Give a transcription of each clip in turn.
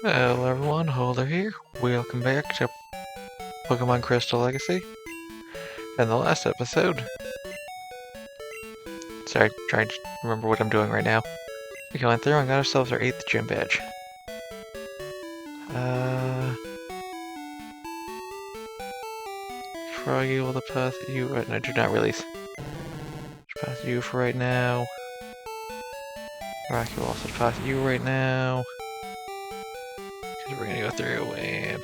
Hello everyone, Houndour here. Welcome back to Pokemon Crystal Legacy. In the last episode... Sorry, trying to remember what I'm doing right now. We went through and got ourselves our 8th gym badge. Froggy will deposit you... no, do not release. Deposit you for right now. Rocky will also deposit you right now. Because we're gonna go through and...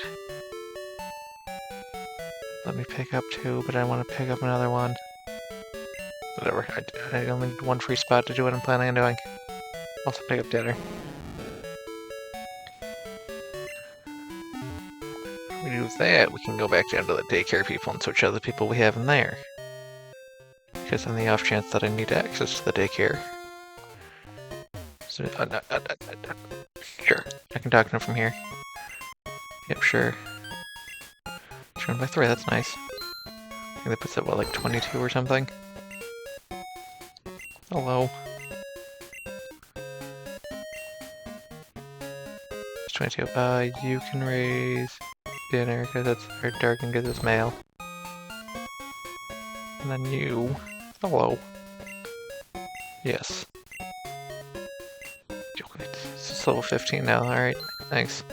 let me pick up 2, but I want to pick up another one. Whatever, I only need one free spot to do what I'm planning on doing. Also pick up dinner. If we do that, we can go back down to the daycare people and switch out the people we have in there. Because on the off chance that I need access to the daycare. So, sure, I can talk to them from here. Yep, sure. Turn by 3, that's nice. I think that puts it, what, like 22 or something? Hello. It's 22. You can raise dinner because that's our Dargon gives us mail. And then you. Hello. Yes. It's level 15 now, alright. Thanks.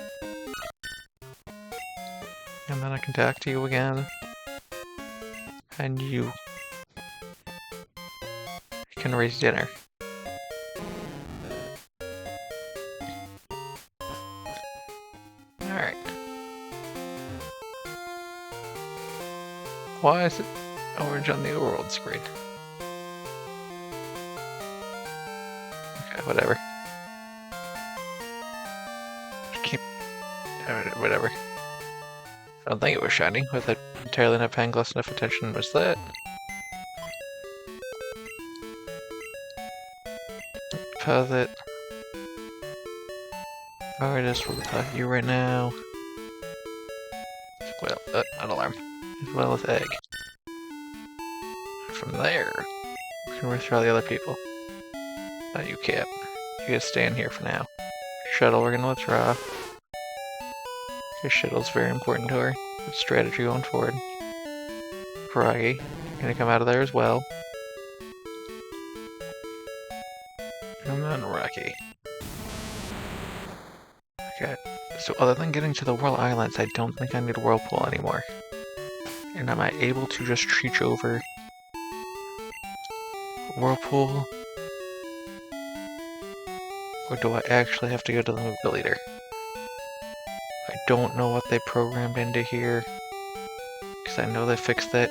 And then I can talk to you again. And you can raise dinner. Alright. Why is it orange on the overworld screen? Okay, whatever. Keep... whatever. I don't think it was shiny. Was that entirely not paying close enough attention? Was that? Deposit. Artist will deposit you right now. Well, an alarm. As well as egg. And from there, we can restore all the other people. No, you can't. You gotta stay in here for now. Shuttle, we're gonna withdraw. Because Shuttle's very important to her. Good strategy going forward. Froggy, you're gonna come out of there as well. Come on, Rocky. Okay, so other than getting to the Whirl Islands, I don't think I need a Whirlpool anymore. And am I able to just reach over Whirlpool? Or do I actually have to go to the Move Leader? I don't know what they programmed into here. Because I know they fixed that.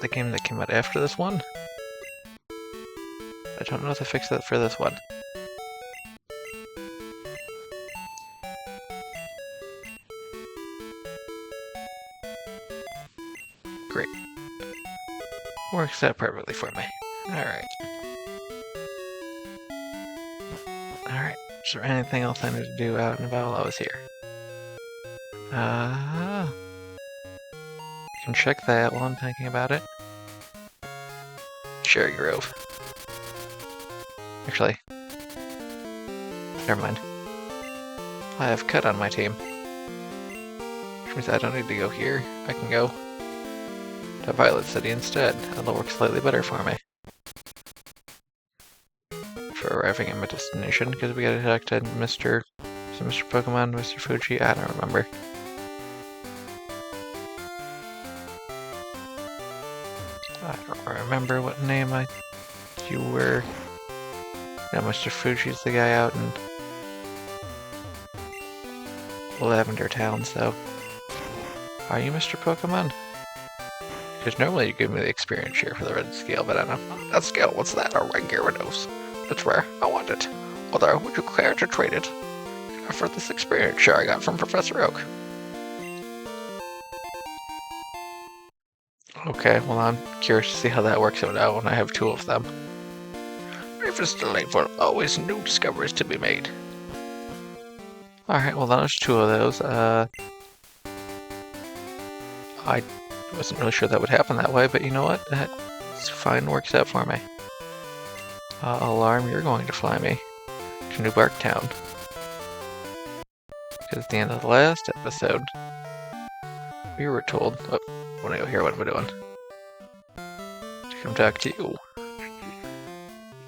The game that came out after this one. I don't know if they fixed that for this one. Great. Works out perfectly for me. Alright. Alright. Is there anything else I need to do out and about while I was here? I can check that while I'm thinking about it. Cherry Grove. Actually, never mind. I have Cut on my team. Which means I don't need to go here. I can go to Violet City instead. That'll work slightly better for me. For arriving at my destination, because we gotta talk to Mr. Pokemon, Mr. Fuji, I don't remember. I don't remember what name you were. Yeah, Mr. Fuji's the guy out in Lavender Town, so... Are you Mr. Pokemon? Because normally you give me the experience share for the red scale, but I don't know. That scale, what's that? A red Gyarados. That's rare. I want it. Although, would you care to trade it for this experience share I got from Professor Oak? Okay, well I'm curious to see how that works out when I have 2 of them. Life is delightful, always new discoveries to be made. Alright, well there's 2 of those. I wasn't really sure that would happen that way, but you know what? That's fine, works out for me. Alarm, you're going to fly me to New Bark Town. Because at the end of the last episode, we were told... Oh, I want to go hear what we're doing. To come talk to you.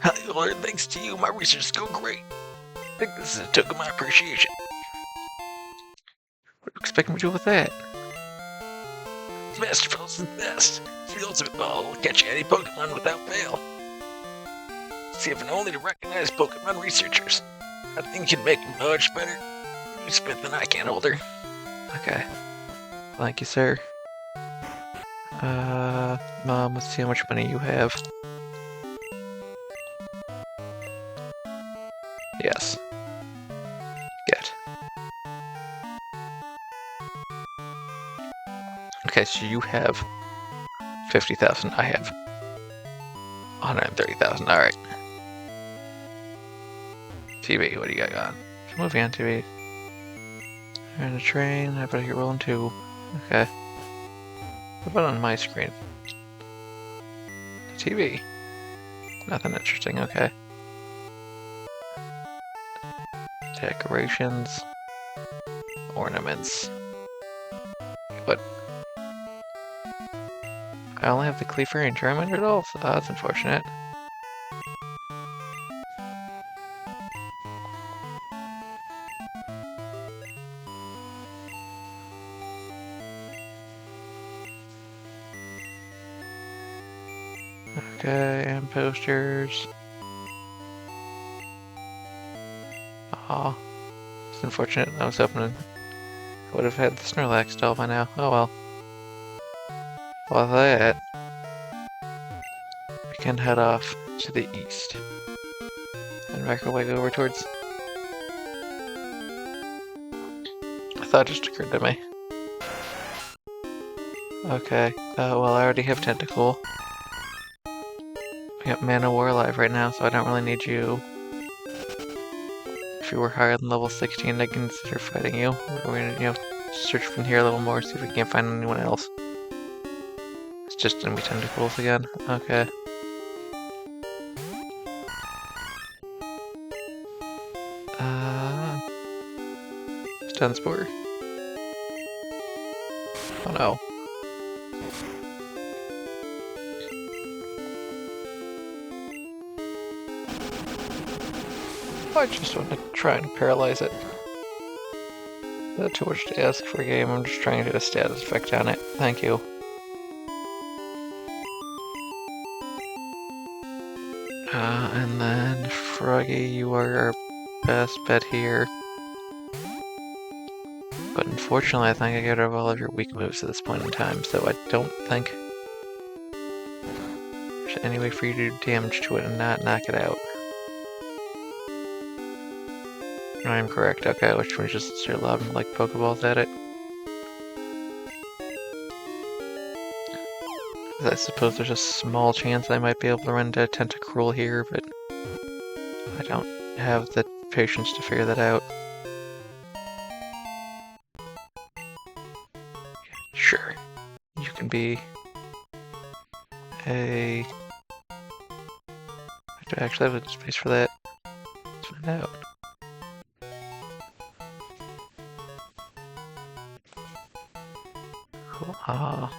Hi, Lord, thanks to you, my research is going great. I think this is a token of my appreciation. What do you expect me to do with that? Masterful is the best. It's the ultimate ball will catch any Pokemon without fail. It's given only to recognized Pokemon researchers. I think you'd make them much better Smith than I can, Holder. Okay. Thank you, sir. Mom, let's see how much money you have. Yes. Good. Okay, so you have 50,000. I have 130,000. Alright. TV, what do you got going? Movie on TV. You're in a train. I bet you're rolling too. Okay. What about on my screen? TV. Nothing interesting, okay. Decorations. Ornaments. What? I only have the Cleaver and Charmander dolls? Oh, that's unfortunate. Okay, and posters. Aw. It's unfortunate. I was hoping I would have had the Snorlax doll by now. Oh well. Well, that, we can head off to the east. And make our way over towards... A thought just occurred to me. Okay, well I already have Tentacool. We got Manowar alive right now, so I don't really need you. If you were higher than level 16, I'd consider fighting you. We're gonna, search from here a little more, see if we can't find anyone else. It's just gonna be Tentacools again. Okay. Stun Spore. Oh no. I just want to try and paralyze it. Not too much to ask for a game, I'm just trying to get a status effect on it. Thank you. And then Froggy, you are our best bet here. But unfortunately, I think I get rid of all of your weak moves at this point in time, so I don't think there's any way for you to do damage to it and not knock it out. I am correct, okay, which means just start lobbing like Pokeballs at it. I suppose there's a small chance I might be able to run into Tentacool here, but I don't have the patience to figure that out. Sure, you can be a... Do I actually have a space for that? Let's find out. Cool. Ah.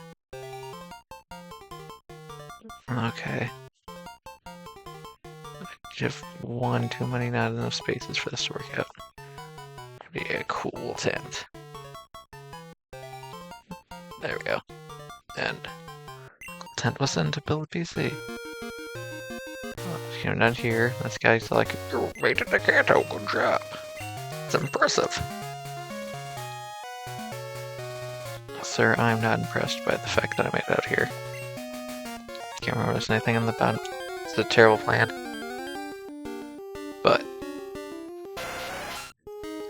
Okay. I have one too many, not enough spaces for this to work out. Be a cool tent. There we go. And tent was sent to build a PC. Oh, you're not here. This guy's like, you're rated the Kanto, good job. It's impressive. Sir, I'm not impressed by the fact that I made it out here. Can't remember if there's anything in the bottom. It's a terrible plan. But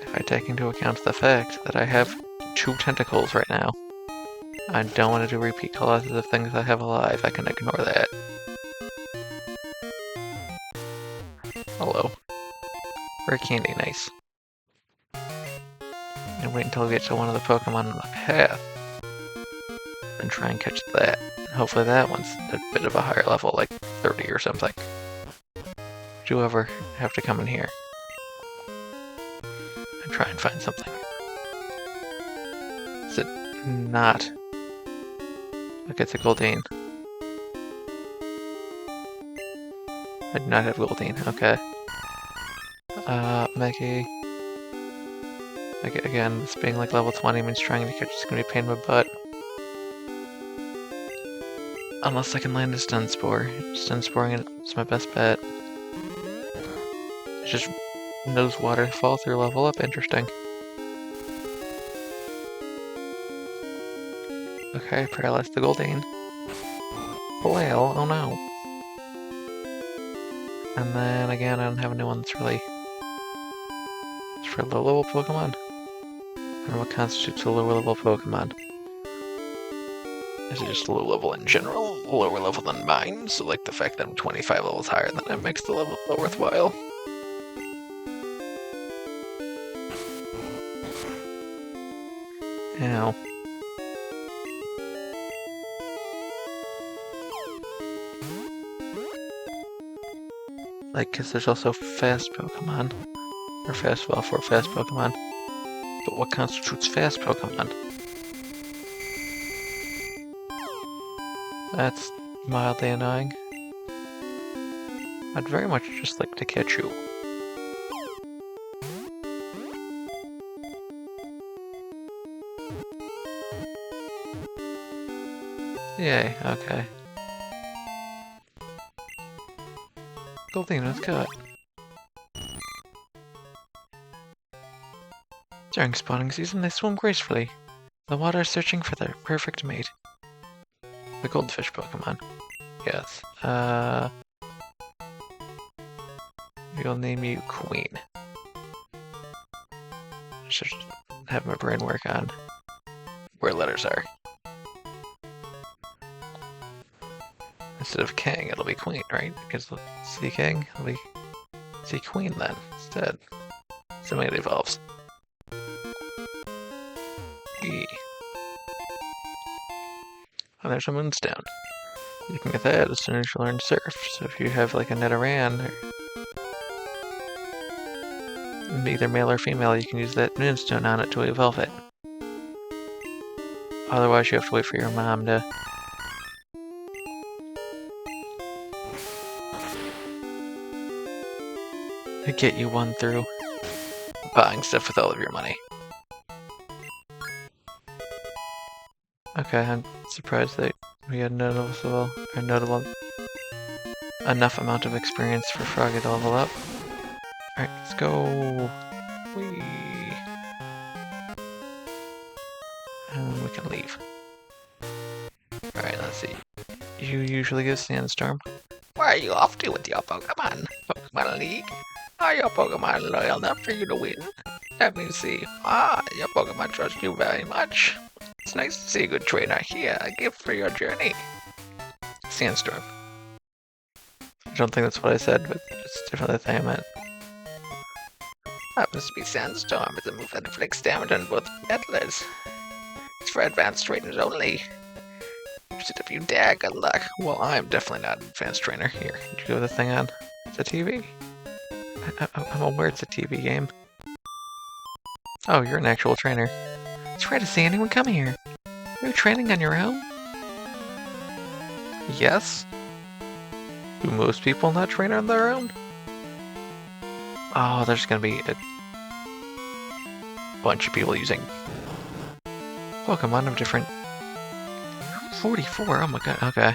if I take into account the fact that I have 2 tentacles right now, I don't want to do repeat classes of things I have alive. I can ignore that. Hello. Rare candy, nice. And wait until we get to one of the Pokemon on the path. And try and catch that. Hopefully that one's a bit of a higher level, like 30 or something. Do ever have to come in here and try and find something. not. Look, it's a Goldeen. I do not have Goldeen, okay. Meggy. Again, this being like level 20 means trying to catch is gonna be a pain in my butt. Unless I can land a Stun Spore. Stun Sporing is my best bet. It just knows water fall through level up, interesting. Okay, paralyzed the Goldeen. Flail, oh no. And then again, I don't have anyone that's really... It's for low level Pokemon. I don't know what constitutes a lower level Pokemon. Is it just low level in general? Lower level than mine? So like the fact that I'm 25 levels higher than it makes the level worthwhile. Ow. Like, cause there's also fast Pokemon. Or fast Pokemon. But what constitutes fast Pokemon? That's mildly annoying. I'd very much just like to catch you. Yay, okay. Goldeen was caught. During spawning season, they swim gracefully. The water is searching for their perfect mate. The goldfish Pokemon. Yes. We'll name you Queen. I should have my brain work on where letters are. Instead of King, it'll be Queen, right? Because the Sea King will be Sea Queen then, instead. So it evolves. E. And there's a Moonstone. You can get that as soon as you learn Surf. So if you have like a Nidoran, or either male or female, you can use that Moonstone on it to evolve it. Otherwise, you have to wait for your mom to get you one through buying stuff with all of your money. Okay, I'm surprised that we had notable enough amount of experience for Froggy to level up. Alright, let's go. Whee! And we can leave. Alright, let's see. You usually give Sandstorm. Where are you off to with your Pokemon? Pokemon League? Are your Pokemon loyal enough for you to win? Let me see. Ah, your Pokemon trust you very much. It's nice to see a good trainer. Here, a gift for your journey. Sandstorm. I don't think that's what I said, but it's definitely the thing I meant. Happens to be Sandstorm. It's a move that inflicts damage on both battlers. It's for advanced trainers only. Use it if you dare. Good luck. Well, I'm definitely not an advanced trainer. Here, did you go with the thing on? It's a TV. I'm aware it's a TV game. Oh, you're an actual trainer. It's rare to see anyone come here. Are you training on your own? Yes. Do most people not train on their own? Oh, there's gonna be a bunch of people using Pokemon of different... 44, oh my god, okay.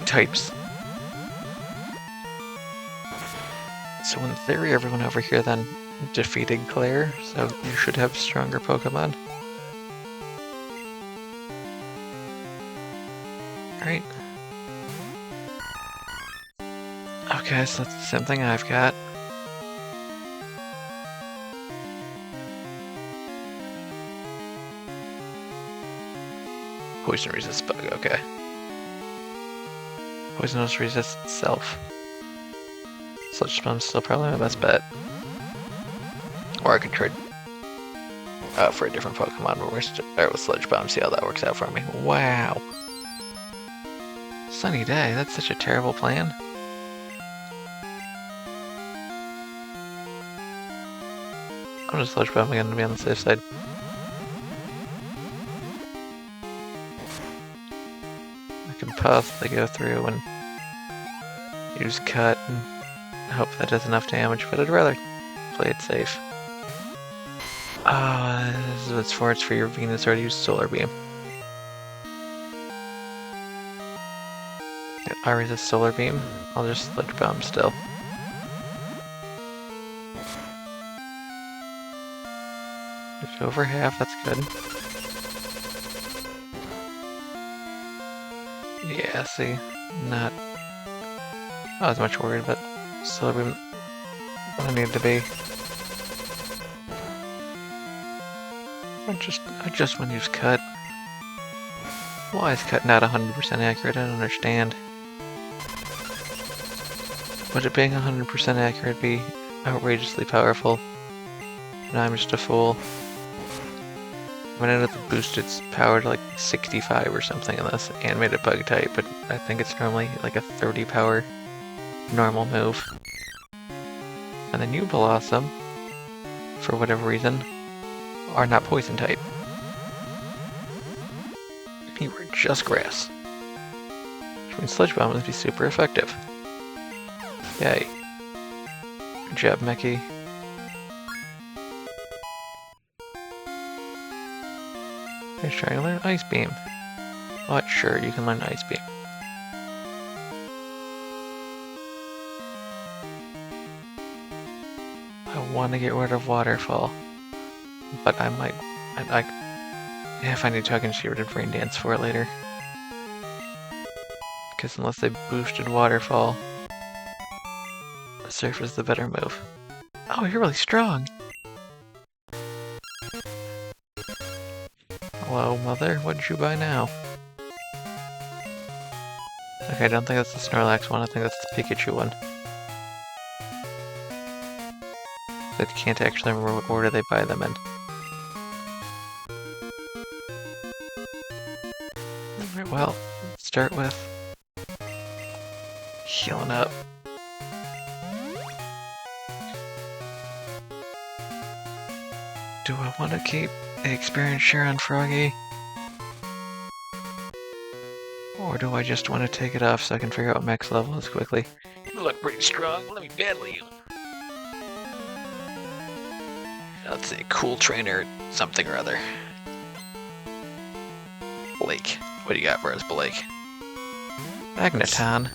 Types. So in theory, everyone over here then defeated Claire, so you should have stronger Pokemon. Alright. Okay, so that's the same thing I've got. Poison resists bug, okay. Poisonous resists itself. Sludge Bomb's still probably my best bet. Or I could trade for a different Pokemon where we're start with Sludge Bomb, see how that works out for me. Wow. Sunny day, that's such a terrible plan. gonna Sludge Bomb again to be on the safe side. I can possibly go through and use Cut and hope that does enough damage, but I'd rather play it safe. This is what's for. It's for your Venusaur to use Solar Beam. I resist Solar Beam. I'll just Sludge Bomb still. It's over half, that's good. Yeah, see, not as much worried about Solar Beam than I need to be. I just want to use Cut. Why is Cut not 100% accurate? I don't understand. Would it being 100% accurate be outrageously powerful? And I'm just a fool. I mean, I know the boosted power to like 65 or something in this, and made it Bug type, but I think it's normally like a 30 power normal move. And then you, Blossom, for whatever reason, are not Poison type. You were just Grass. Which means Sludge Bomb must be super effective. Yay. Good job, Mickey. Are you trying to learn Ice Beam? What? Sure, you can learn Ice Beam. I want to get rid of Waterfall, but I might. Yeah, if I need to, I can just get rid of Rain Dance for it later. Because unless they boosted Waterfall, Surf is the better move. Oh, you're really strong! Hello, Mother. What did you buy now? Okay, I don't think that's the Snorlax one. I think that's the Pikachu one. I can't actually remember what order they buy them in. Alright, well, let's start with healing up. Do I want to keep the experience share on Froggy? Or do I just want to take it off so I can figure out what max level is quickly? You look pretty strong, let me battle you. Let's see, cool trainer, something or other. Blake. What do you got for us, Blake? Magneton.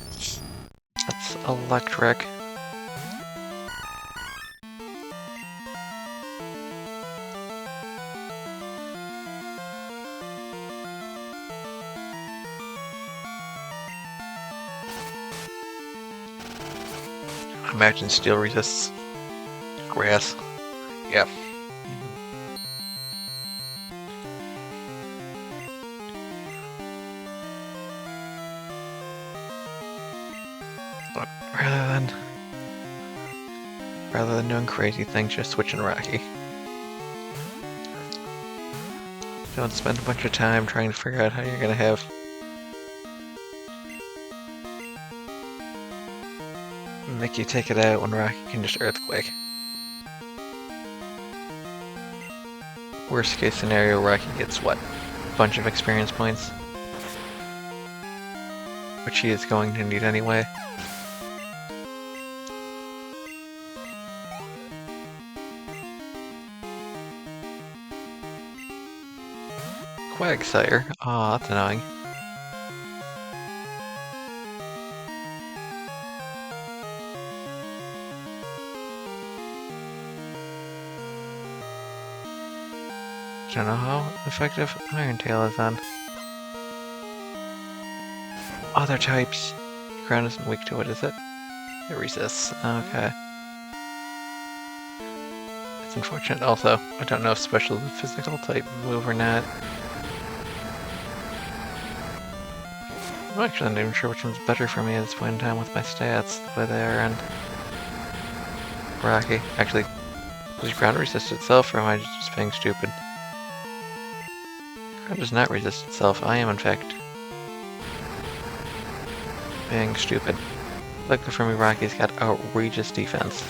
That's electric. Imagine Steel resists Grass. Yeah. But rather than doing crazy things, just switching Rocky. Don't spend a bunch of time trying to figure out how you're gonna have Mickey take it out when Rocky can just Earthquake. Worst case scenario, Rocky gets what? A bunch of experience points? Which he is going to need anyway. Quagsire? Aw, that's annoying. I don't know how effective Iron Tail is on other types. Ground isn't weak to it, is it? It resists. Okay. That's unfortunate. Also, I don't know if Special is a physical type move or not. I'm actually not even sure which one's better for me at this point in time with my stats, the way they are, and Rocky. Actually, does ground resist itself, or am I just being stupid? Ground does not resist itself. I am, in fact, being stupid. Luckily for me, Rocky's got outrageous defense.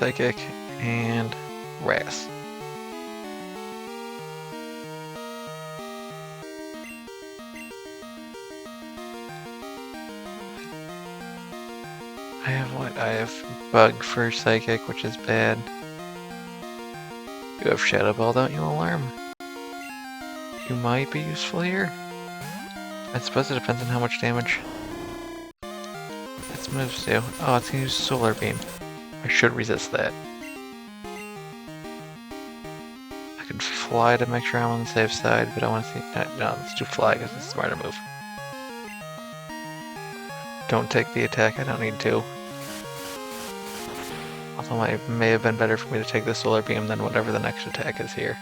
Psychic and Wrath. I have what? I have Bug for Psychic, which is bad. You have Shadow Ball, don't you, Alarm? You might be useful here. I suppose it depends on how much damage its moves do. Oh, it's gonna use Solar Beam. I should resist that. I could fly to make sure I'm on the safe side, but I want to see. No, let's do fly because it's a smarter move. Don't take the attack, I don't need to. Although it may have been better for me to take the Solar Beam than whatever the next attack is here.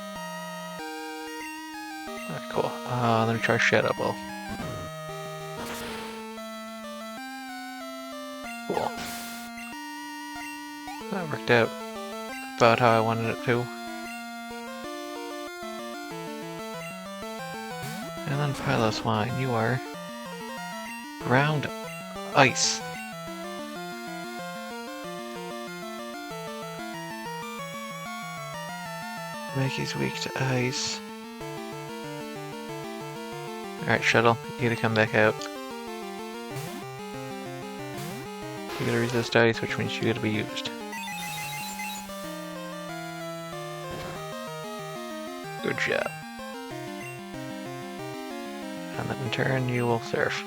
Alright, cool. Let me try Shadow Ball. Cool. That worked out about how I wanted it to. And then Piloswine, you are Ground Ice. Mickey's weak to ice. Alright, Shuttle, you gotta come back out. You gotta resist ice, which means you gotta be used. Good job. And then in turn, you will surf.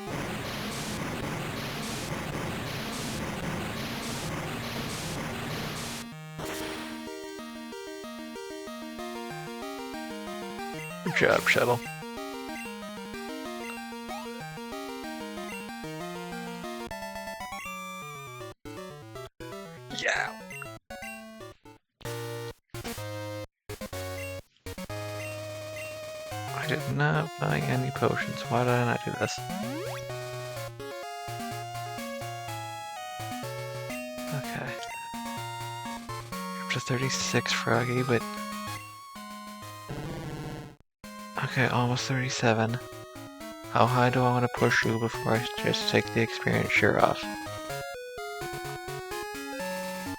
Good job, Shuttle. Yeah. I did not buy any potions. Why did I not do this? Okay. Up to 36 Froggy, but... Okay, almost 37. How high do I want to push you before I just take the experience share off?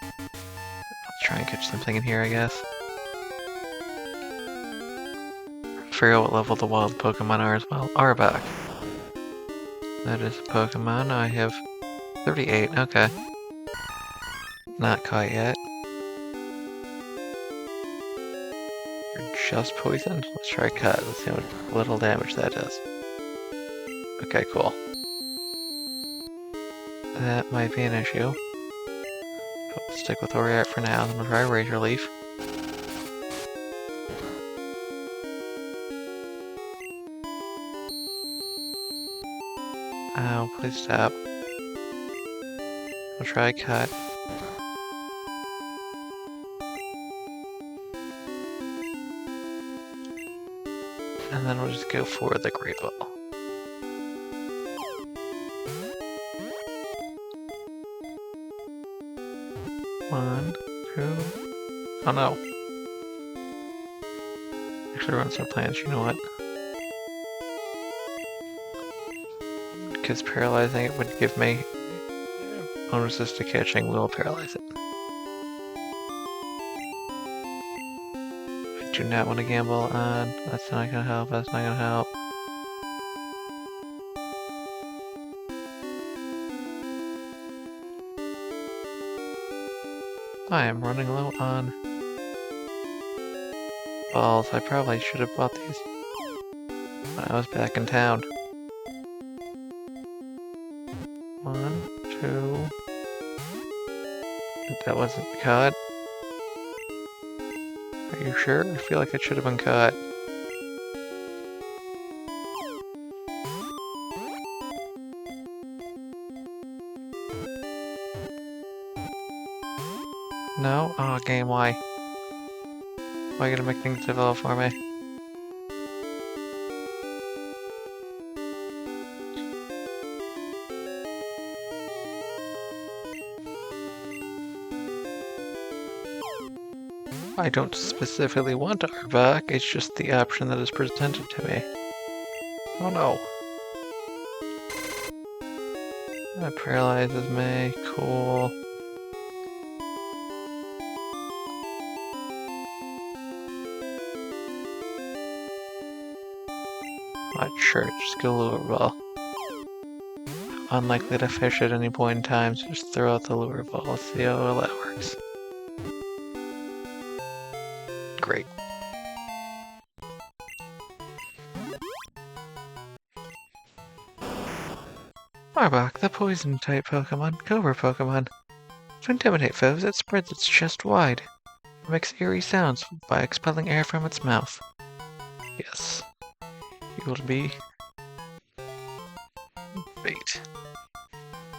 I'll try and catch something in here, I guess. Figure out what level the wild Pokemon are as well. Arbok. That is a Pokemon. I have 38. Okay. Not quite yet. You're just poisoned? Let's try Cut. Let's see how little damage that does. Okay, cool. That might be an issue. But we'll stick with where we're at for now. Then we'll try Razor Leaf. Ow, please stop. We'll try Cut. And then we'll just go for the Great Ball. One, two... Oh no. Actually run some plans, you know what? Because paralyzing it would give me bonuses to catching, we'll paralyze it. I do not want to gamble on, that's not gonna help, that's not gonna help. I am running low on balls. I probably should have bought these when I was back in town. One, two... That wasn't cut. Are you sure? I feel like it should have been cut. No? Oh, game, why? Why are you gonna make things develop for me? I don't specifically want Arbok, it's just the option that is presented to me. Oh no. That paralyzes me, cool. Not sure, just go lure ball. Unlikely to fish at any point in time, so just throw out the lure ball, see how well that works. Great. Arbok, the poison-type Pokemon, Cobra Pokemon. To intimidate foes, it spreads its chest wide. It makes eerie sounds by expelling air from its mouth. Yes. You will be bait.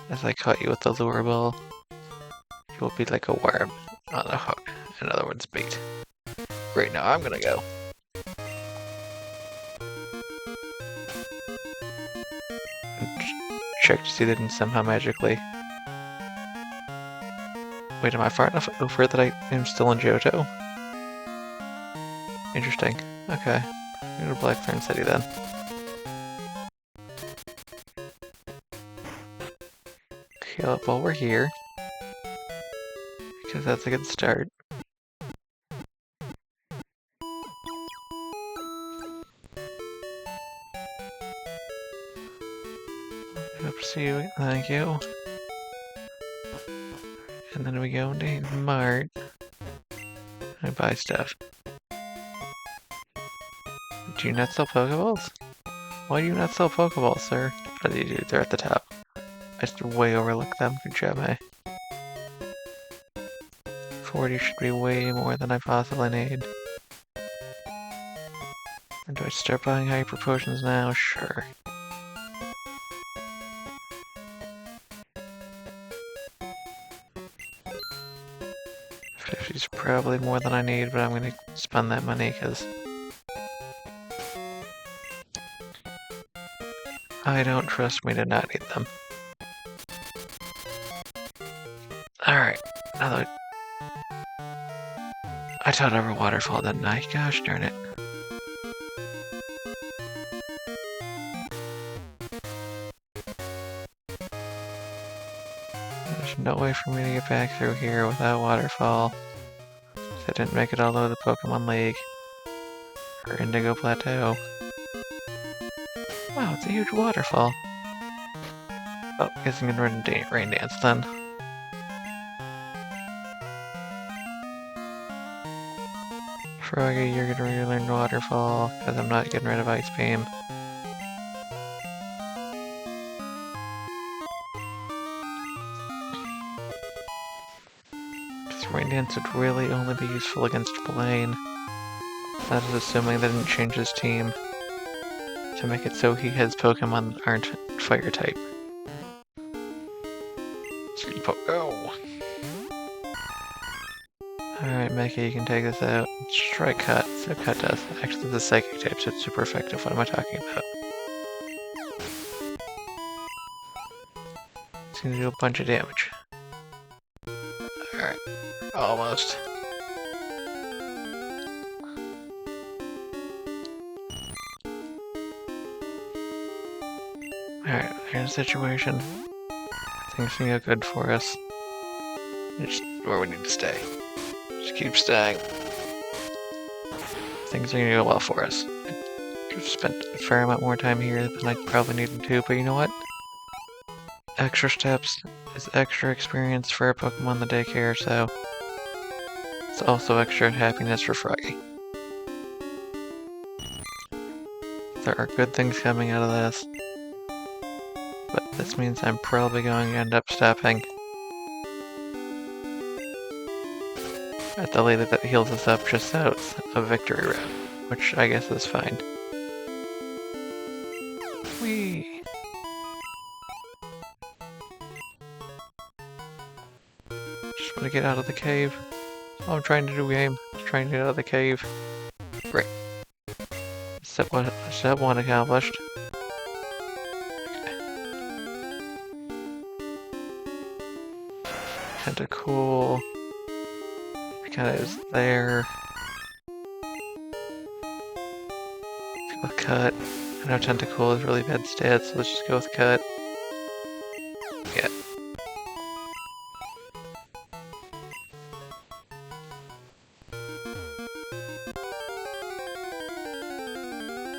As I caught you with the lure ball, you will be like a worm on a hook. In other words, bait. Great, now I'm gonna go. Check to see that it didn't somehow magically. Wait, am I far enough over that I am still in Johto? Interesting. Okay. I'm going to Blackthorn City then. Heal up while we're here. Because that's a good start. Hope to see you. Thank you. And then we go into Mart. I buy stuff. Do you not sell Pokeballs? Why do you not sell Pokeballs, sir? Oh, you do. They're at the top. I just way overlooked them. Good job, eh? 40 should be way more than I possibly need. And do I start buying hyper potions now? Sure. $50's probably more than I need, but I'm gonna spend that money because I don't trust me to not need them. Alright, another. I taught over waterfall, didn't I? Gosh darn it. There's no way for me to get back through here without waterfall. I didn't make it all the way to the Pokemon League. Or Indigo Plateau. Wow, it's a huge waterfall. Oh, guess I'm gonna run a rain dance then. Froggy, you're gonna relearn waterfall, because I'm not getting rid of Ice Beam. This rain dance would really only be useful against Blaine. That is assuming they didn't change his team to make it so his Pokemon aren't fire type. Oh! Alright, Mecha, you can take this out. Let's try Cut. So Cut does. Actually, the Psychic type, so it's super effective. What am I talking about? It's gonna do a bunch of damage. Alright. Almost. Alright, here's the situation. Things can go good for us. Just where we need to stay. Just keep staying. Things are gonna go well for us. I've spent a fair amount more time here than I probably needed to, but you know what? Extra steps is extra experience for a Pokemon the daycare, so it's also extra happiness for Froggy. There are good things coming out of this. But this means I'm probably going to end up stopping at the lady that heals us up just south of Victreebel, which I guess is fine. Whee! Just want to get out of the cave. Oh, I'm trying to do game. Just trying to get out of the cave. Great. Step one accomplished. Tentacool kind of is there. Let's go with Cut. I know Tentacool is really bad stats, so let's just go with Cut. Yeah.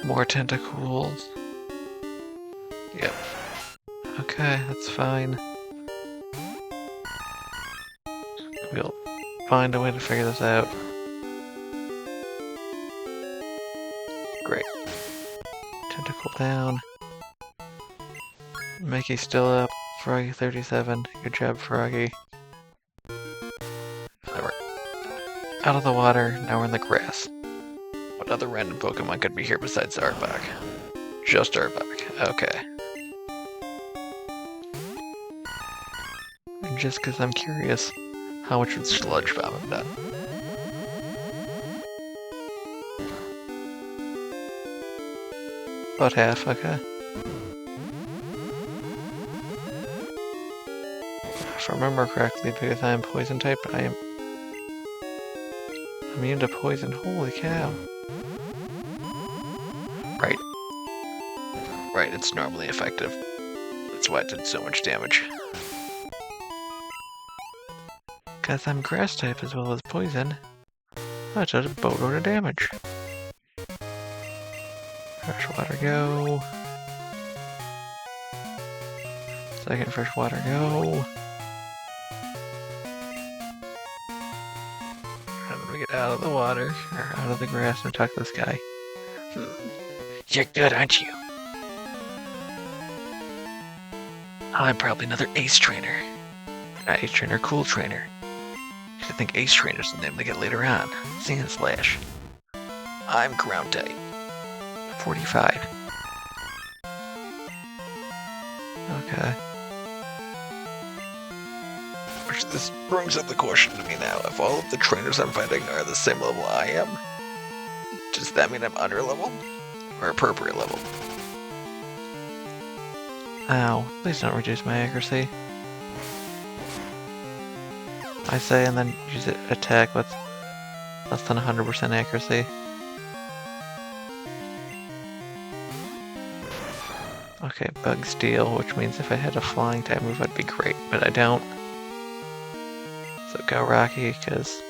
More Tentacools. Yep. Okay, that's fine. We'll find a way to figure this out. Great. Tentacool down. Mickey's still up. Froggy 37. Good job, Froggy. So we're out of the water, now we're in the grass. What other random Pokemon could be here besides Arbok? Just Arbok. Okay. And just because I'm curious, how much would Sludge Bomb have done? About half, okay. If I remember correctly, because I am poison type, I am immune to poison. Holy cow. Right. Right, it's normally effective. That's why it did so much damage. Because I'm grass type as well as poison, that does a boatload of damage. Freshwater go. Second freshwater go. How do we get out of the water, or out of the grass and talk to this guy? You're good, aren't you? I'm probably another Ace Trainer. Not Ace Trainer, Cool Trainer. I think Ace Trainer's the name they get later on. Sand Slash. I'm ground type. 45. Okay. Which this brings up the question to me now. If all of the trainers I'm fighting are the same level I am, does that mean I'm under level? Or appropriate level? Ow, please don't reduce my accuracy. I say, and then use it attack with less than 100% accuracy. Okay, Bug Steel, which means if I had a flying type move, I'd be great, but I don't. So go Rocky, because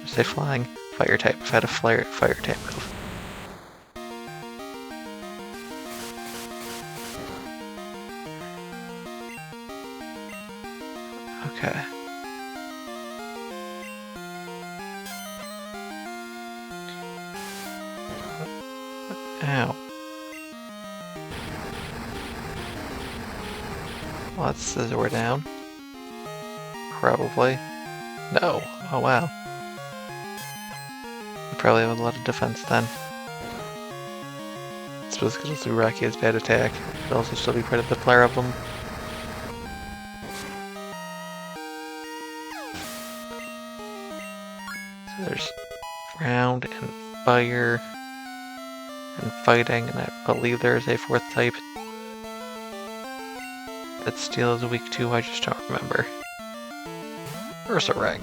I say flying, fire type. If I had a fire type move. Okay. Ow. Well, that says we're down. Probably. No. Oh wow. We probably have a lot of defense then. I suppose because Zuraki has bad attack. It could also still be part of the player of them. So there's ground and fire and fighting, and I believe there's a fourth type that Steel is weak to, I just don't remember. Ursaring.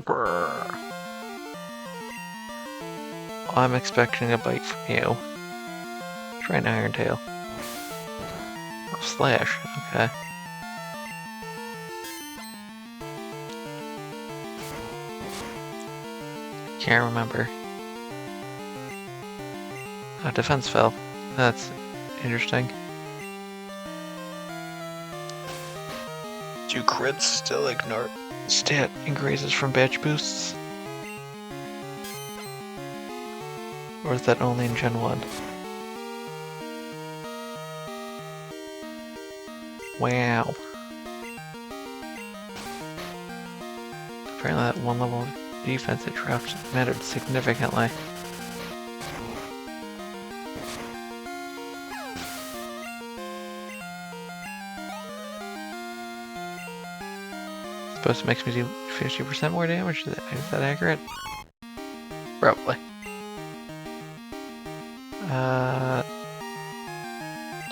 Brrr. I'm expecting a bite from you. Try an Iron Tail. Oh, Slash, okay. Can't remember. Oh, defense fell. That's interesting. Do crits still ignore stat increases from batch boosts? Or is that only in Gen 1? Wow. Apparently that one level of defense it dropped mattered significantly. Supposed to make me do 50% more damage? Is that accurate? Probably.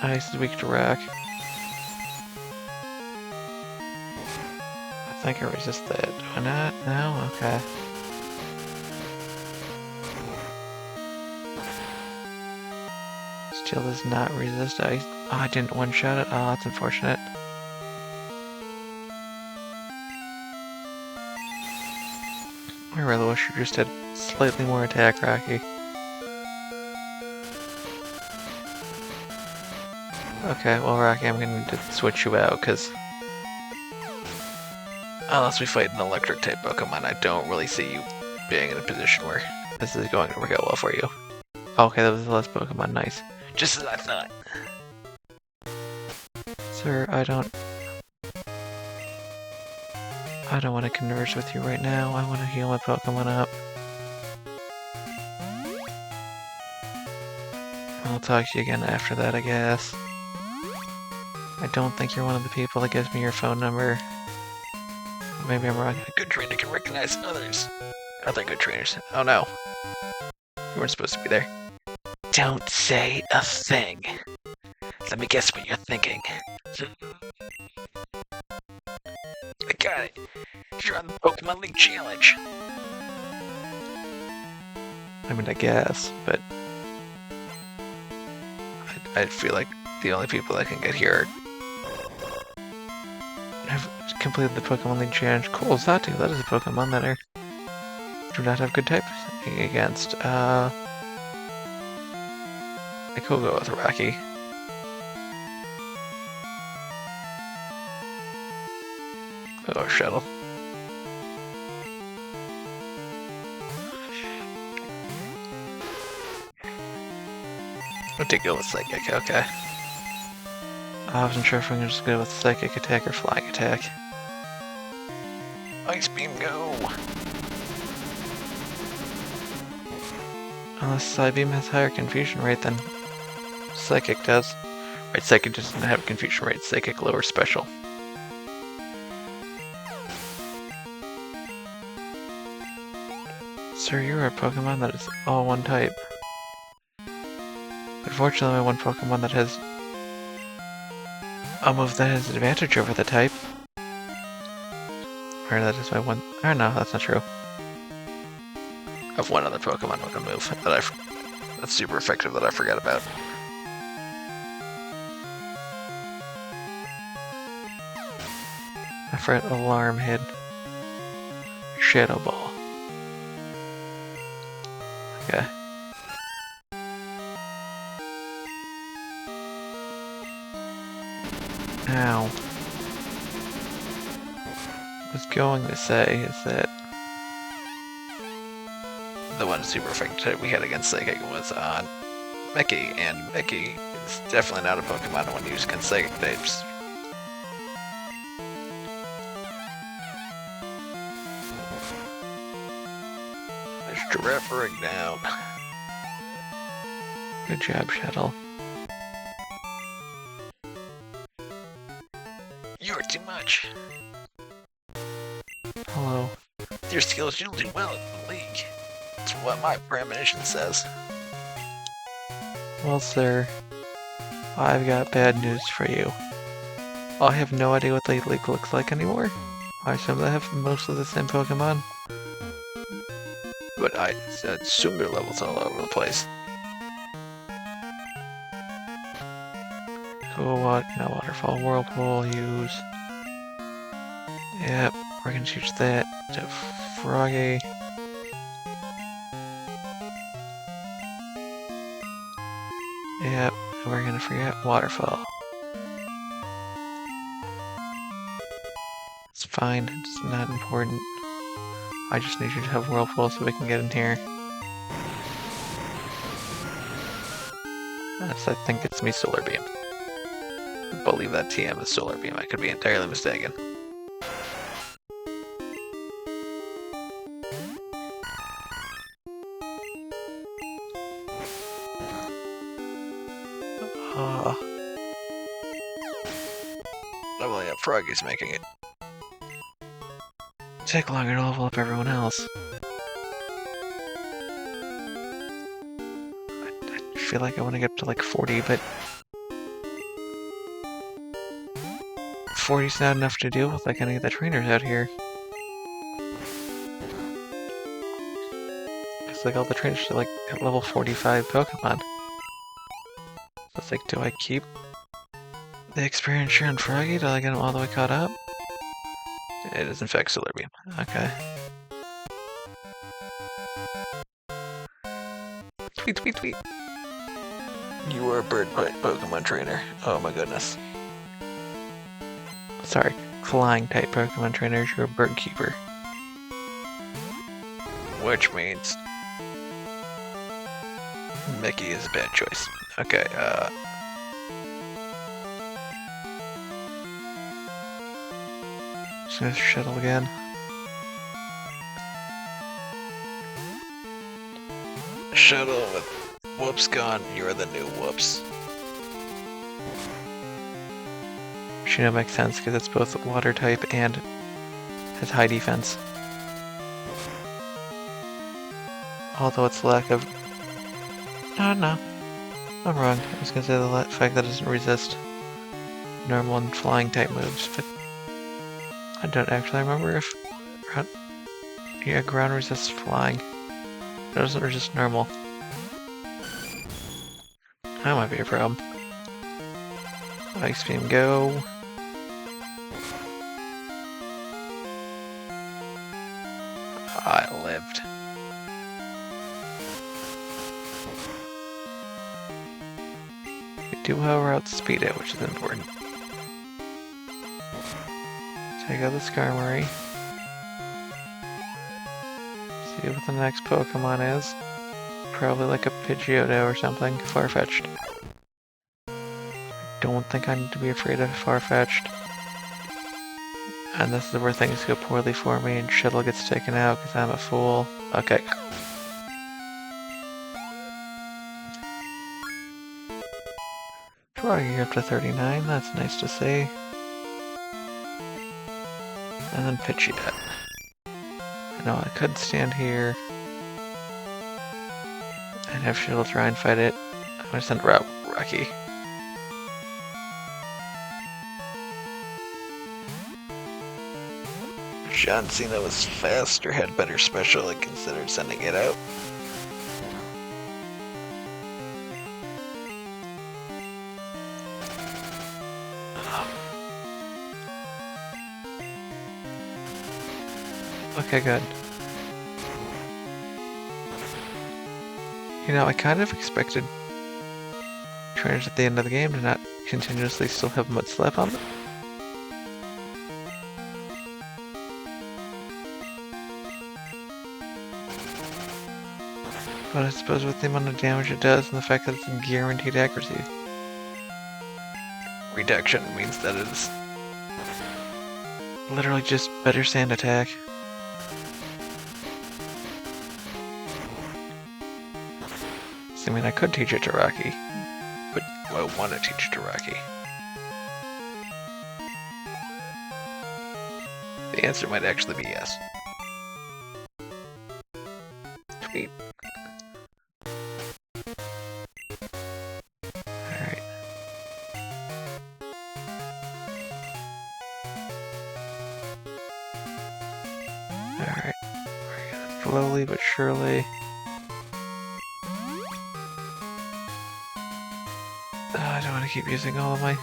Ice is weak to rock. I think I resist that. Do I not? No? Okay. Steel does not resist ice. Oh, I didn't one-shot it? Oh, that's unfortunate. I really wish you just had slightly more attack, Rocky. Okay, well, Rocky, I'm gonna need to switch you out, because unless we fight an electric-type Pokemon, I don't really see you being in a position where this is going to work out well for you. Okay, that was the last Pokemon, nice. Just as I thought. Sir, I don't want to converse with you right now. I want to heal my Pokemon up. I'll talk to you again after that, I guess. I don't think you're one of the people that gives me your phone number. Maybe I'm wrong. A good trainer can recognize others. Other good trainers. Oh no. You weren't supposed to be there. Don't say a thing. Let me guess what you're thinking. I got it. You're on the Pokemon League Challenge. I mean, I guess, but I feel like the only people that can get here have completed the Pokemon League Challenge. Cool, Zatu, that is a Pokemon that do not have good types against. I could go with Rocky. Oh, Shuttle. I'll take it with Psychic, okay. I wasn't sure if we can just go with Psychic Attack or Flying Attack. Ice Beam, go! Unless Psybeam has higher confusion rate than Psychic does. Right, Psychic doesn't have confusion rate, Psychic lower special. Sir, you're a Pokemon that is all one type. Unfortunately, one Pokemon that has a move that has advantage over the type. Or that is my one. Or no, that's not true. I have one other Pokemon with a move that's super effective that I forgot about. I forgot Alarm Hit. Shadow Ball. Okay. Now, I was going to say is that the one super effective we had against Psychic was on Mickey, and Mickey is definitely not a Pokemon I want to use against Psychic types. There's Giraffe down. Good job, Shuttle. You're too much. Hello. With your skills, you'll do well in the league. That's what my premonition says. Well, sir, I've got bad news for you. I have no idea what the league looks like anymore. I assume they have most of the same Pokemon. But I assume their levels all over the place. Cool, Waterfall, Whirlpool, use. Yep, we're gonna choose that to Froggy. Yep, and we're gonna forget Waterfall. It's fine, it's not important. I just need you to have Whirlpool so we can get in here. Yes, I think it's me, Solar Beam. I believe that TM is Solar Beam, I could be entirely mistaken. Oh well, yeah, Froggy's making it take longer to level up everyone else. I feel like I want to get up to like 40, but 40's not enough to deal with like any of the trainers out here. It's like all the trainers are like at level 45 Pokemon. So it's like, do I keep the experience here on Froggy till I get him all the way caught up? It is in fact Solar Beam. Okay. Tweet, tweet, tweet. You are a bird Pokemon trainer. Oh my goodness. Sorry, flying type Pokemon trainers, you're a bird keeper. Which means Mickey is a bad choice. Okay, just gonna shuttle again. Shuttle with Whoops gone, you're the new Whoops. Which, you know, makes sense because it's both water type and has high defense. Although its lack of... No, I'm wrong. I was gonna say the fact that it doesn't resist normal and flying type moves, but I don't actually remember if ground resists flying. It doesn't resist normal. That might be a problem. Ice Beam, go. I lived. We do, however, outspeed it, which is important. Take out the Skarmory. See what the next Pokemon is. Probably like a Pidgeotto or something. Farfetch'd. Don't think I need to be afraid of Farfetch'd. And this is where things go poorly for me and Shuttle gets taken out because I'm a fool. Okay. Froggy up to 39, that's nice to see. And then Pidgeot. I know I could stand here and have Shuttle try and fight it. I'm gonna send Rocky. John Cena was faster, had better special, and considered sending it out. Okay, good. You know, I kind of expected trainers at the end of the game to not continuously still have Mud Slap on them. But I suppose with the amount of damage it does and the fact that it's guaranteed accuracy reduction means that it is literally just better sand attack. So, I mean, I could teach it to Rocky, but do I want to teach it to Rocky? The answer might actually be yes. Tweet. Alright. Alright. Slowly but surely. I don't want to keep using all of my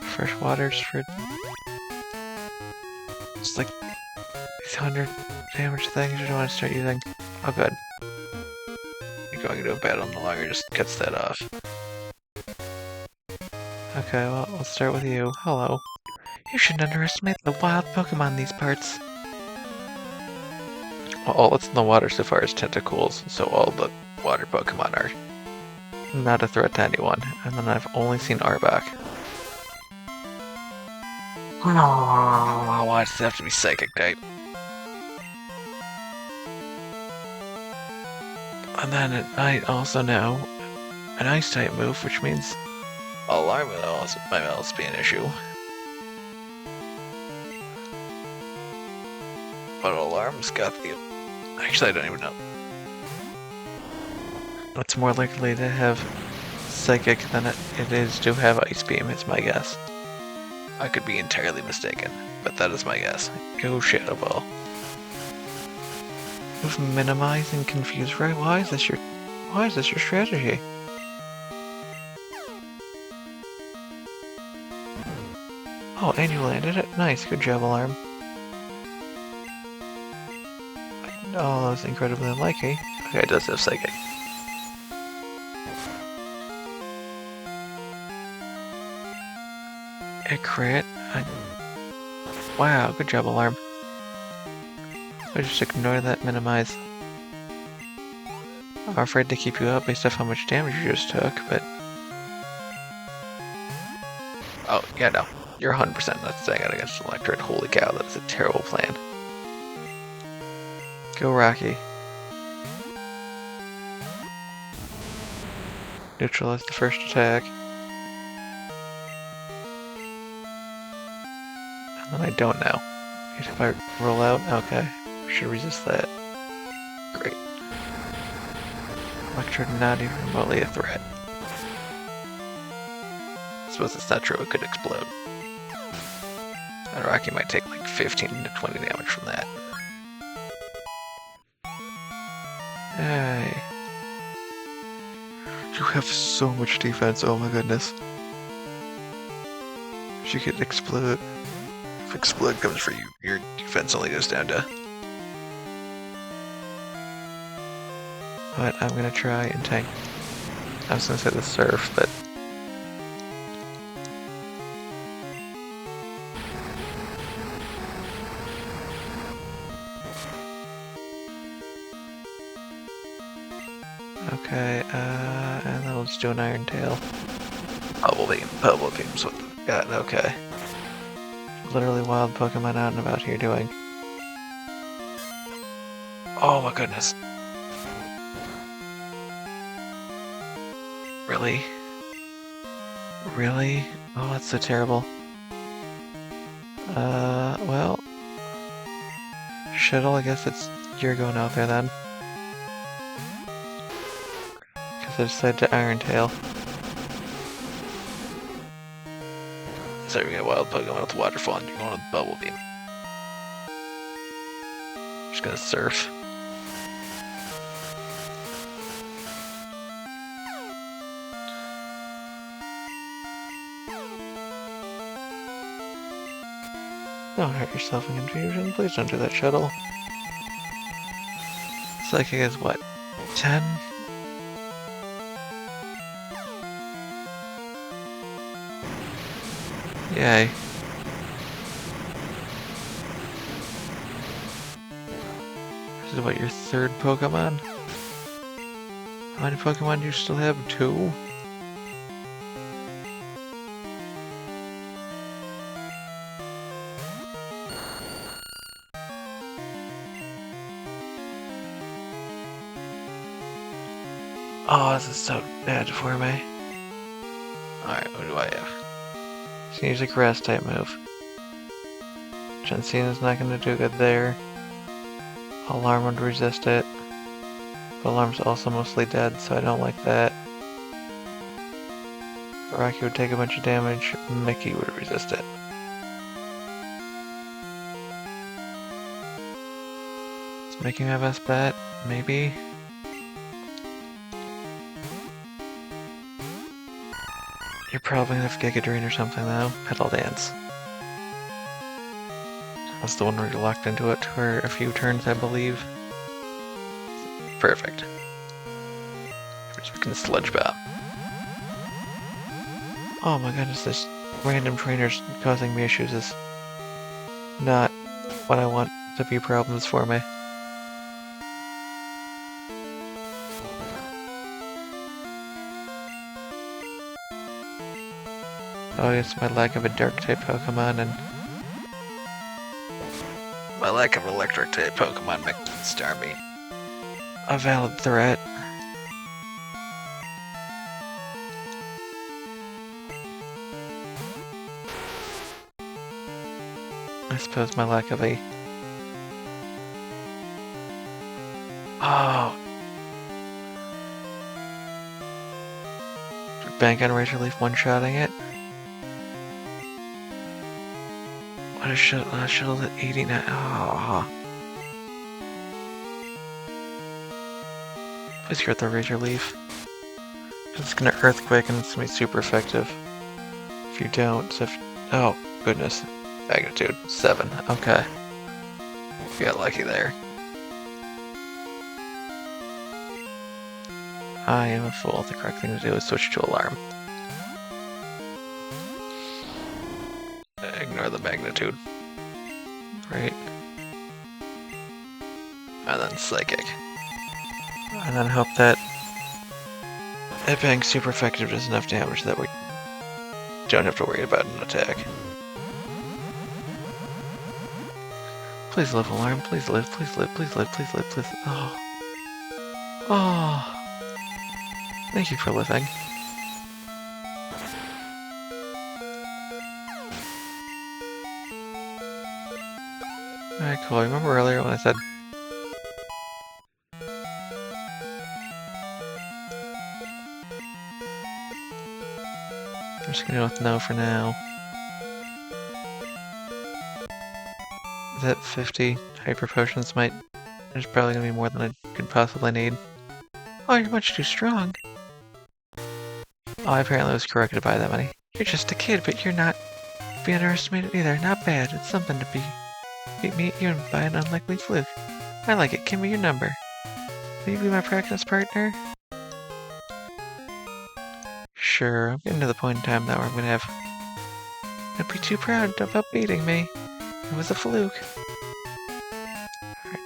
fresh waters for just like these 100 damage things. I don't want to start using. Oh, good. Going into a battle no longer just cuts that off. Okay, well, let's start with you. Hello. You shouldn't underestimate the wild Pokemon in these parts. Well, all that's in the water so far is Tentacools, so all the water Pokemon are not a threat to anyone. And then I've only seen Arbok. Why does it have to be Psychic type? And then I also know an Ice type move, which means Alarm might also be an issue. But Alarm's got the... Actually, I don't even know. It's more likely to have Psychic than it is to have Ice Beam, is my guess. I could be entirely mistaken, but that is my guess. Go Shadow Ball. Move, minimize, and confuse, right? Why is this your strategy? Oh, and you landed it? Nice, good job, Alarm. Oh, that was incredibly unlikely. Okay, it does have Psychic. A crit? Wow, good job, Alarm. I just ignore that minimize. I'm afraid to keep you up based off how much damage you just took, but... Oh, yeah, no. You're 100% not staying out against Electric. Holy cow, that's a terrible plan. Go, Rocky. Neutralize the first attack. And then I don't know. If I roll out, okay. We should resist that. Great. Electric not even remotely a threat. I suppose it's not true, it could explode. And Rocky might take like 15 to 20 damage from that. Hey. You have so much defense, oh my goodness. She could explode. If explode comes for you, your defense only goes down to... But I'm gonna try and tank. I was gonna say the surf, but... Okay, and then we'll just do an Iron Tail. Bubble Beam's what we got, okay. Literally wild Pokemon out and about here doing. Oh my goodness. Really? Really? Oh, that's so terrible. Well... Shuttle, I guess you're going out there then. Because I decided to Iron Tail. So we got wild Pokemon with Waterfall and you're going with Bubble Beam. Just gonna surf. Don't hurt yourself in confusion. Please don't do that, Shuttle. Psychic is what? 10? Yay. This is what, your third Pokemon? How many Pokemon do you still have? 2? Oh, this is so bad for me. Alright, what do I have? Just use a grass type move. Cena's not going to do good there. Alarm would resist it. But Alarm's also mostly dead, so I don't like that. Rocky would take a bunch of damage. Mickey would resist it. Is Mickey my best bet? Maybe? You're probably gonna have Giga Drain or something though. Petal Dance. That's the one where you're locked into it for a few turns, I believe. Perfect. Just making a Sludge Bomb. Oh my goodness, this random trainers causing me issues is not what I want to be problems for me. Oh, it's my lack of a Dark-type Pokemon and my lack of Electric-type Pokemon makes Starmie a valid threat. I suppose my lack of a... Oh! Bank on Razor Leaf one-shotting it? What a Shuttle at 89. Oh. Please get the Razor Leaf. It's gonna Earthquake and it's gonna be super effective. If you don't, so if... Oh, goodness. Magnitude 7. Okay. We got lucky there. I am a fool. The correct thing to do is switch to Alarm. or the magnitude. Right? And then Psychic. And then hope that it being super effective does enough damage that we don't have to worry about an attack. Please live, Alarm. Please live, please live, please live, please live, please live. Oh. Oh. Thank you for living. Alright, cool. Remember earlier when I said I'm just gonna go with no for now. Is that 50 hyper potions? There's probably gonna be more than I could possibly need. Oh, you're much too strong. Oh, I apparently was corrected by that many. You're just a kid, but you're not be underestimated either. Not bad. It's something to beat me even by an unlikely fluke. I like it. Give me your number. Will you be my practice partner? Sure, I'm getting to the point in time now where I'm gonna have... Don't be too proud about beating me. It was a fluke. Alright,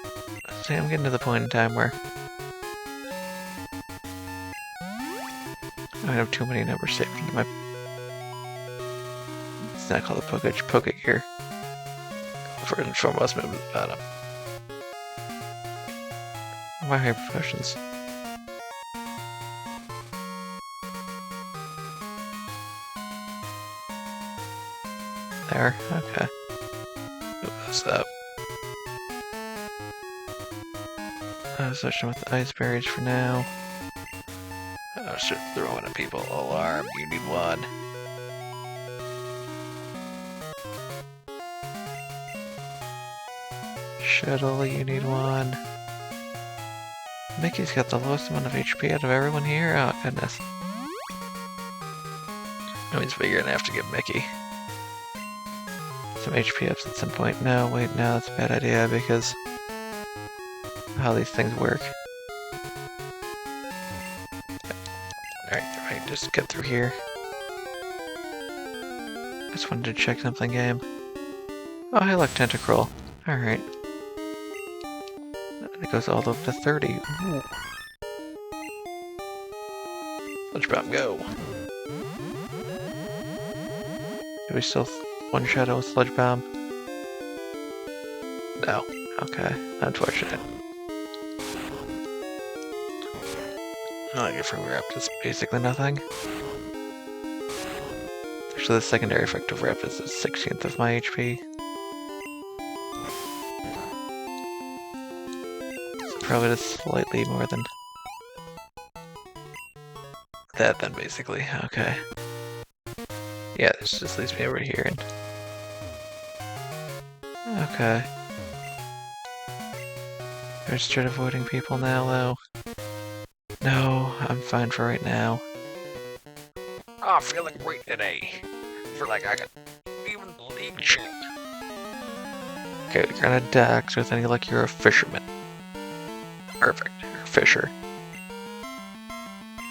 see, I'm getting to the point in time where... I have too many numbers saved into my... It's not called a Pokegear. First and foremost, move to the bottom. My hyper potions. There, okay. Move those up. I'll switch them with the ice berries for now. I'll start throwing at people. Alarm, you need one. Shuttle, you need one. Mickey's got the lowest amount of HP out of everyone here? Oh, goodness. That means we're gonna have to give Mickey some HP ups at some point. No, wait, no, that's a bad idea because of how these things work. Alright, just get through here. I just wanted to check something, game. Oh, hey, look, Tentacool. Alright. It goes all the way up to 30. Ooh. Sludge Bomb, go! Do we still one-shot it with Sludge Bomb? No. Okay. Unfortunate. All I get from Rep is basically nothing. Actually, the secondary effect of Rep is a 16th of my HP. So probably just slightly more than that then, basically. Okay. Yeah, this just leaves me over here and... Okay. Better start avoiding people now, though. No, I'm fine for right now. Oh, I'm feeling great today. I feel like I can even lead champ. Okay, you're gonna Dex with any luck you're a fisherman. Perfect, you're a fisher.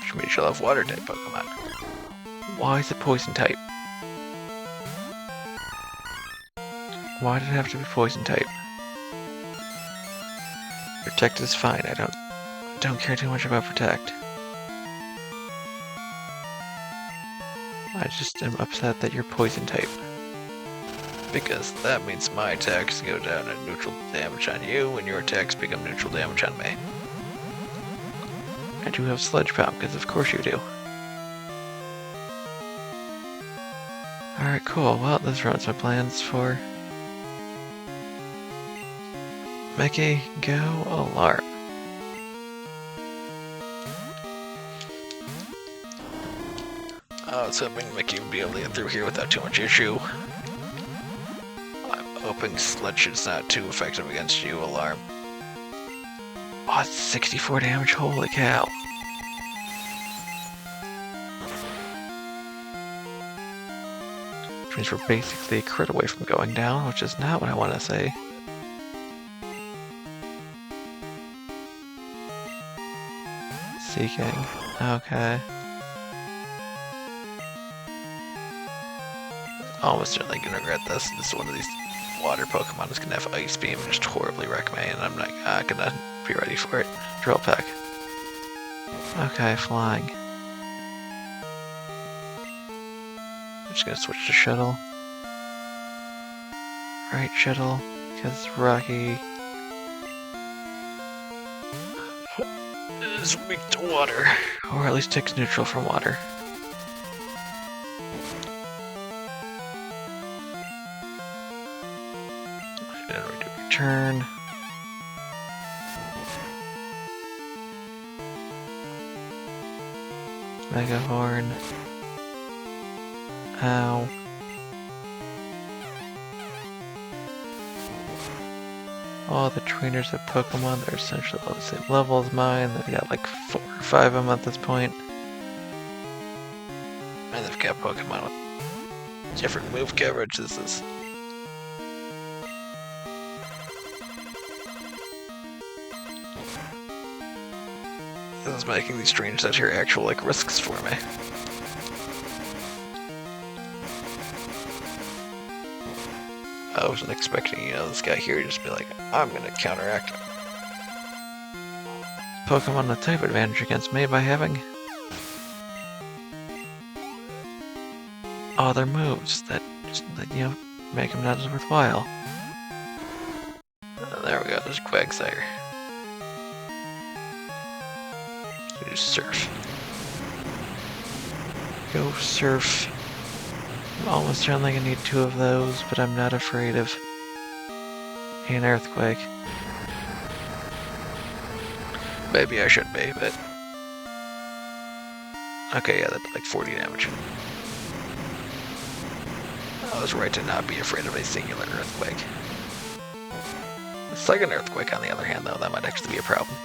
Which means you'll have water type Pokemon. Why is it poison type? Why did it have to be poison type? Protect is fine, I don't care too much about Protect. I just am upset that you're poison type. Because that means my attacks go down to neutral damage on you, and your attacks become neutral damage on me. I do have Sludge Bomb, because of course you do. Alright, cool. Well, this runs my plans for Mickey, go, Alarm. I was hoping Mickey would be able to get through here without too much issue. I'm hoping Sludge is not too effective against you, Alarm. Oh, it's 64 damage, holy cow. Which means we're basically a crit away from going down, which is not what I want to say. Seeking. Okay. Almost certainly gonna regret this. This is one of these water Pokemon is gonna have Ice Beam and just horribly wreck me, and I'm not gonna be ready for it. Drill Peck. Okay, flying. I'm just gonna switch to Shuttle. Right, Shuttle, because Rocky is weak to water, or at least takes neutral from water. And we do return. Mega Horn. Ow. All the trainers at Pokemon, they're essentially all the same level as mine. They've got like 4 or 5 of them at this point. And they've got Pokemon with different move coverage. This is... This is making these trainers out here actual like risks for me. I wasn't expecting, this guy here to just be like, I'm gonna counteract Pokemon with type advantage against me by having other moves that make him not as worthwhile. There we go, there's Quagsire. Do Surf. Go Surf. I'm almost certainly gonna need 2 of those, but I'm not afraid of an Earthquake. Maybe I should be, but... Okay, yeah, that did like 40 damage. I was right to not be afraid of a singular Earthquake. The second Earthquake, on the other hand, though, that might actually be a problem.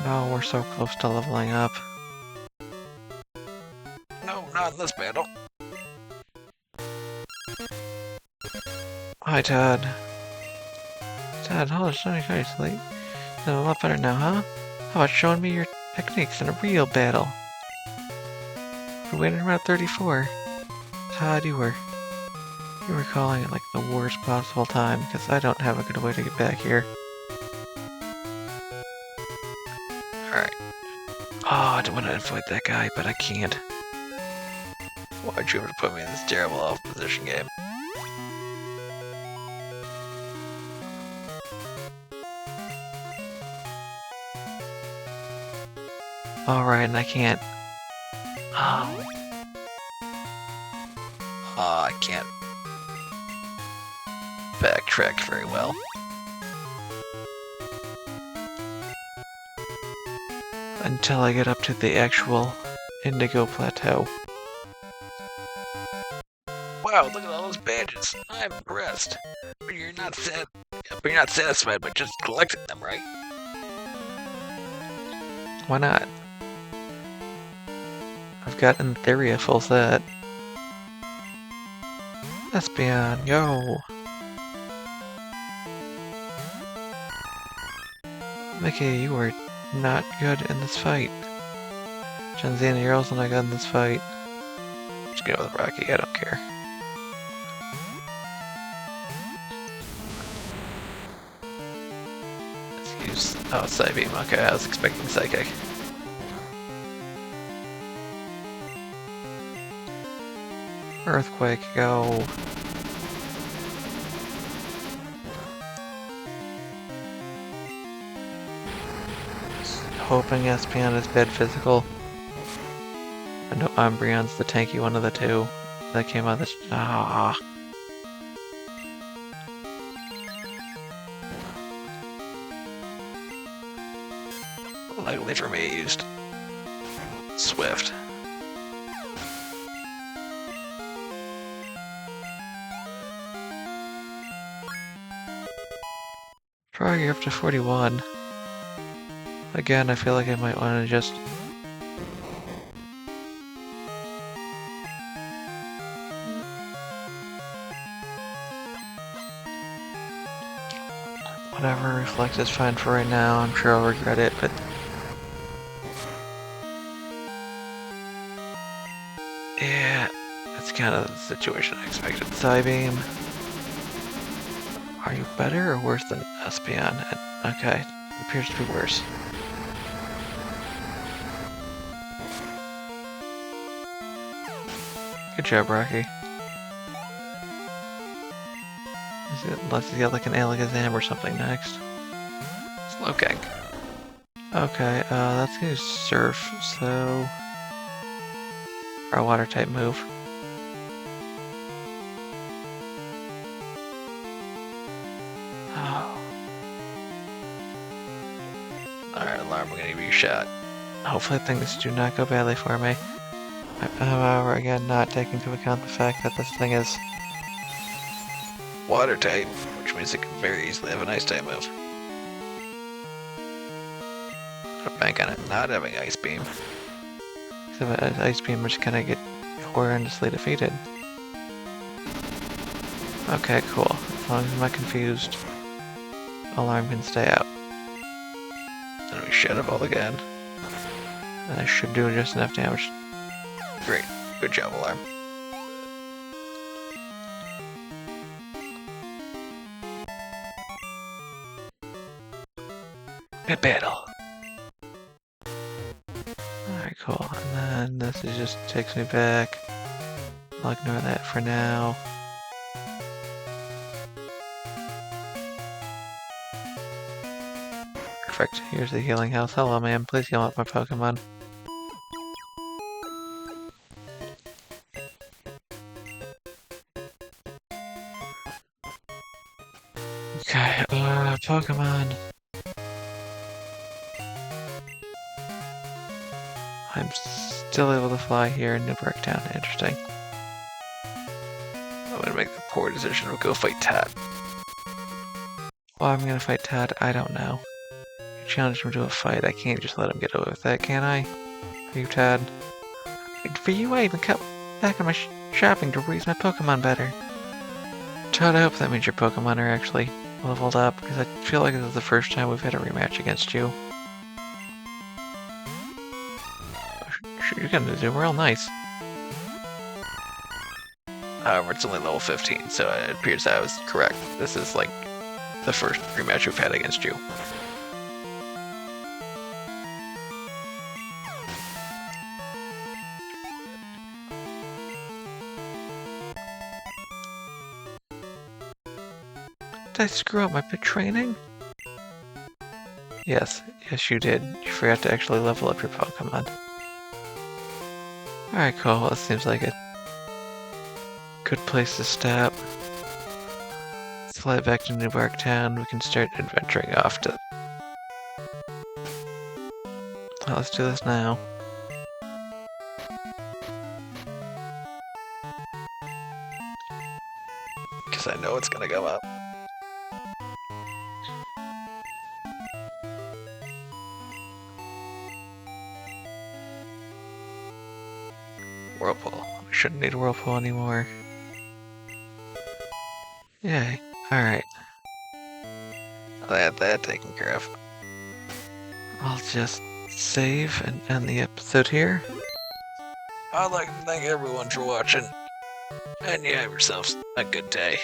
Oh, we're so close to leveling up. No, not in this battle. Hi, Todd. Todd, hold on, it's nice, late. Doing a lot better now, huh? How about showing me your techniques in a real battle? We're waiting around 34. Todd, you were calling it like the worst possible time, because I don't have a good way to get back here. Alright. Oh, I don't want to avoid that guy, but I can't. Why'd you have to put me in this terrible off-position game? Alright, and I can't... Oh, I can't backtrack very well. Until I get up to the actual Indigo Plateau. Wow, look at all those badges. I'm impressed. But you're not satisfied by just collecting them, right? Why not? I've got, in theory, a full set. Espion, yo! Mickey, you were not good in this fight. Genzina, you're also not good in this fight. Just go with Rocky, I don't care. Let's use... Oh, Psybeam, okay, I was expecting Psychic. Earthquake, go. Hoping Espion is bad physical. I know Umbreon's the tanky one of the two. That came out of this. Ah. Likely for me, used Swift. Froggy up to 41. Again, I feel like I might want to just... Whatever, Reflect is fine for right now. I'm sure I'll regret it, but... Yeah, kind of the situation I expected. Psybeam. Are you better or worse than Espeon? Okay, it appears to be worse. Good job, Rocky. Let's get like an Alakazam or something next. Slowking. Okay, that's gonna use Surf, so... Our water type move. Oh. Alright, Alarm, we're gonna give you a shot. Hopefully things do not go badly for me. However, again, not taking into account the fact that this thing is water type, which means it can very easily have an ice type move. I'll bank on it not having Ice Beam. So if Ice Beam, we're just gonna get horrendously defeated. Okay, cool. As long as I'm not confused, Alarm can stay out. Then we Shadow Ball again. And I should do just enough damage. Great. Good job, Alarm. Good battle. Alright, cool. And then this just takes me back. I'll ignore that for now. Perfect. Here's the healing house. Hello, ma'am. Please heal up my Pokemon. Okay, Pokemon. I'm still able to fly here in Newburgh Town. Interesting. I'm gonna make the poor decision of go fight Tad. Why I'm gonna fight Tad, I don't know. You challenged him to a fight. I can't just let him get away with that, can I? For you, Tad. For you, I even cut back on my shopping to raise my Pokemon better. Todd, I hope that means your Pokemon are actually leveled up, because I feel like this is the first time we've had a rematch against you. You're gonna do real nice. However, it's only level 15, so it appears that I was correct. This is like the first rematch we've had against you. Did I screw up my pit training? Yes you did. You forgot to actually level up your Pokemon. Alright, cool. Well, this seems like a good place to stop. Let's fly back to Newburgh Town. We can start adventuring off to... Well, let's do this now. Because I know it's gonna go up. Whirlpool. We shouldn't need Whirlpool anymore. Yay. Alright. I had that taken care of. I'll just save and end the episode here. I'd like to thank everyone for watching. And you have yourselves a good day.